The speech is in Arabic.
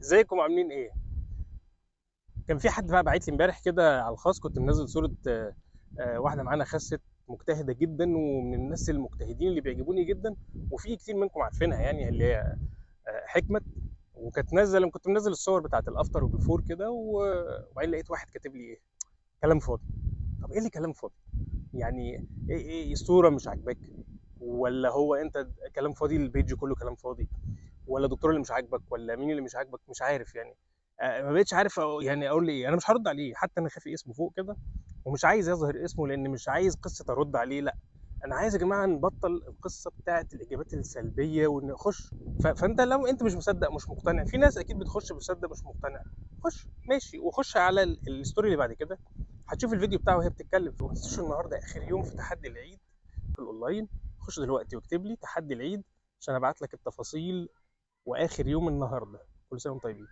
ازيكم عاملين ايه؟ كان في حد بقى باعت لي امبارح كده على الخاص، كنت منزل صورة واحدة معانا خست مجتهدة جدا، ومن الناس المجتهدين اللي بيعجبوني جدا، وفي كتير منكم عارفينها يعني، اللي هي حكمت. وكانت نازله، كنت منزل الصور بتاعت الافتر وبيفور كده، وبعدين لقيت واحد كاتب لي ايه؟ كلام فاضي. طب ايه اللي كلام فاضي؟ يعني ايه الصورة مش عاجباك؟ ولا هو انت كلام فاضي، البيج كله كلام فاضي؟ ولا دكتور اللي مش عاجبك؟ ولا مين اللي مش عاجبك؟ مش عارف يعني. ما بقتش عارف يعني اقول لي ايه. انا مش هرد عليه، حتى انا خافي اسمه فوق كده، ومش عايز يظهر اسمه لان مش عايز قصه ارد عليه. لا، انا عايز يا جماعه نبطل القصه بتاعت الاجابات السلبيه ونخش. فانت لو انت مش مصدق مش مقتنع، في ناس اكيد بتخش مصدق مش مقتنع، خش ماشي وخش على الستوري اللي بعد كده، هتشوف الفيديو بتاعه وهي بتتكلم. فما تنسوش النهارده اخر يوم في تحدي العيد في الاونلاين. خش دلوقتي واكتب لي تحدي العيد عشان ابعت لك التفاصيل. واخر يوم النهارده. كل سنه وانتم طيبين.